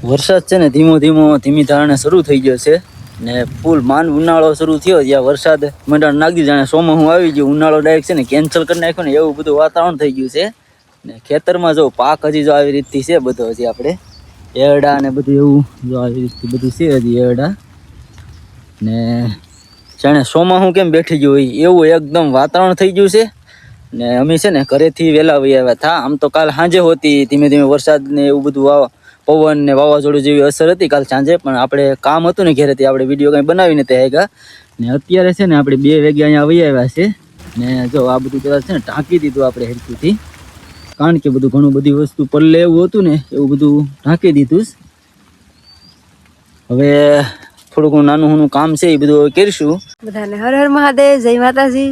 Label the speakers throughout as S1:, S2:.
S1: વરસાદ છે ને ધીમી ધારણે શરૂ થઈ ગયો છે ને ફૂલ માંડ ઉનાળો શરૂ થયો જ્યાં વરસાદ મંડાણ નાખી જાણે સોમાં આવી ગયો ઉનાળો ડાયરેક્ટ છે ને કેન્સલ કરી નાખ્યો ને એવું બધું વાતાવરણ થઈ ગયું છે ને ખેતરમાં જો પાક હજી જો આવી રીતથી છે બધો હજી આપણે એરડા ને બધું એવું જો આવી રીતથી બધું છે હજી એરડા ને જાણે સોમાં કેમ બેઠી ગયું હોય એવું એકદમ વાતાવરણ થઈ ગયું છે ને અમે છે ને ઘરેથી વહેલા વહી આવ્યા હતા આમ તો કાલ સાંજે હોતી ધીમે વરસાદ ને એવું બધું પવન ને વાવાઝોડું જેવી અસર હતી કાલ સાંજે પણ આપણે કામ હતું ને ઘરેથી આપણે વિડીયો કંઈ બનાવીને તે આવ્યા ને અત્યારે છે ને આપણે 2 વાગ્યા અહીંયા વહી આવ્યા છે ને જો આ બધું કદાચ છે ને ઢાંકી દીધું આપણે હેરકુથી કારણ કે બધું ઘણું બધી વસ્તુ પલ્લે એવું હતું ને એવું બધું ઢાંકી દીધું હવે થોડુંક નાનું કામ છે એ બધું કરીશું
S2: બધાને હર હર મહાદેવ જય માતાજી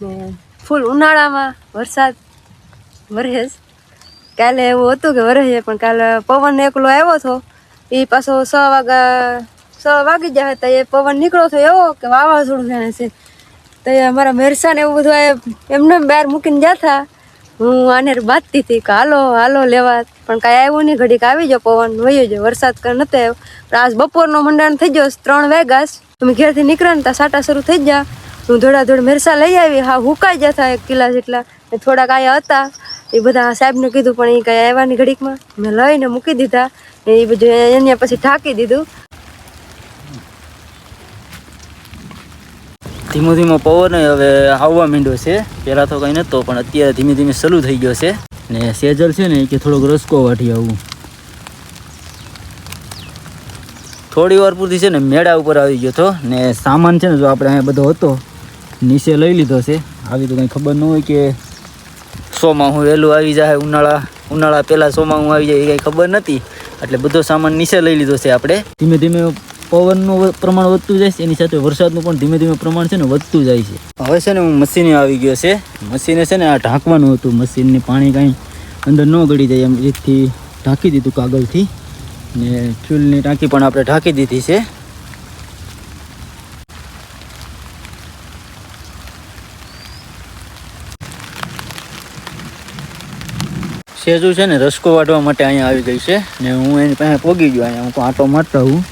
S2: ને ફૂલ ઉનાળામાં વરસાદ વરસે કાલે એવું હતું કે વરસે પણ કાલે પવન એકલો આવ્યો હતો એ પાછો 6 વાગી જાય તો એ પવન નીકળ્યો હતો એવો કે વાવાઝોડું જાણે છે તો અમારા મેરસાને એવું બધું એમને બહાર મૂકીને જતા હું આને બાંધતી હતી કે હાલો લેવા પણ કાંઈ આવ્યું નહીં ઘડીક આવી ગયો પવન વયો ગયો વરસાદ કાંઈ નતો આવ્યો પણ આજ બપોરનો મંડાણ થઈ ગયો 3 વાગ્યા તમે ઘેરથી નીકળ્યા ને ત્યાં સાટા શરૂ થઈ ગયા હું ધોળાધોળ મેરસા લઈ આવી હા હુકાઈ જતા 1 કિલા જેટલા થોડાક આયા હતા એ બધા સાહેબને કીધું પણ એ કાંઈ આવ્યાની ઘડીકમાં મેં લઈને મૂકી દીધા એ બધું એને પછી ઢાંકી દીધું
S1: ધીમો પવન હવે આવવા માંડ્યો છે પહેલાં તો કંઈ નહોતો પણ અત્યારે ધીમે શરૂ થઈ ગયો છે ને સેજલ છે ને કે થોડોક રસકો વાટી આવું થોડી વાર પૂરતી છે ને મેળા ઉપર આવી ગયો હતો ને સામાન છે ને જો આપણે અહીંયા બધો હતો નીચે લઈ લીધો છે આવી તો કંઈ ખબર ન હોય કે સોમાં વહેલું આવી જાય ઉનાળા પહેલાં સોમાં આવી જાય એ કંઈ ખબર નથી એટલે બધો સામાન નીચે લઈ લીધો છે આપણે ધીમે પવનનું પ્રમાણ વધતું જાય છે એની સાથે વરસાદનું પણ ધીમે પ્રમાણ છે ને વધતું જાય છે હવે છે ને હું મશીને આવી ગયો છે મશીને છે ને આ ઢાંકવાનું હતું મશીનની પાણી કાંઈ અંદર ન ગળી જાય એમ રીતથી ઢાંકી દીધું કાગળથી ને ફ્યુલની ટાંકી પણ આપણે ઢાંકી દીધી છે સેજુ છે ને રસકો વાટવા માટે અહીંયા આવી ગઈ છે ને હું એની પાસે પોગી ગયો અહીંયા હું આંટો મારતા હું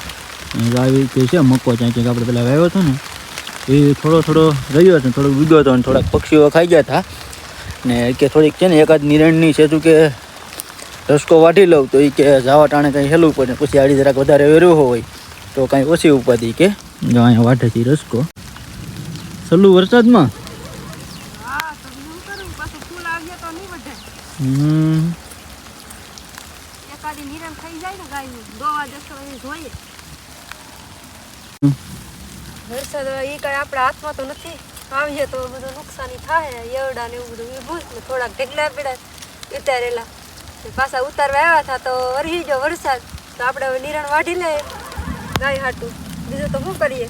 S1: આવી રીતે છે મક્કો ક્યાંક આપણે પેલા વાવ્યો હતો ને એ થોડો રહ્યો હતો થોડોક ઉગ્યો હતો અને થોડાક પક્ષીઓ ખાઈ ગયા હતા ને કે થોડીક છે ને એકાદ નિરણની સેજુ કે રસકો વાટી લઉં તો એ કે જાવા ટાણે કંઈ હેલું પડે પછી આડી જરાક વધારે વેર્યો હોય તો કાંઈ ઓછી ઉપાધિ કે જો અહીંયા વાટે છે રસકો સલ્લું વરસાદમાં
S2: વરસાદ એ કઈ આપણા હાથમાં તો નથી આવીએ તો બધું નુકસાની થાય એવડા ને એવું બધું ભૂસ ને થોડાક ઢેકલા પીડા ઉતારેલા પાછા ઉતારવા આવ્યા હતા તો વરસી ગયો વરસાદ તો આપણે હવે નિરણ વાઢી લે ગાય હાટું બીજું તો શું કરીએ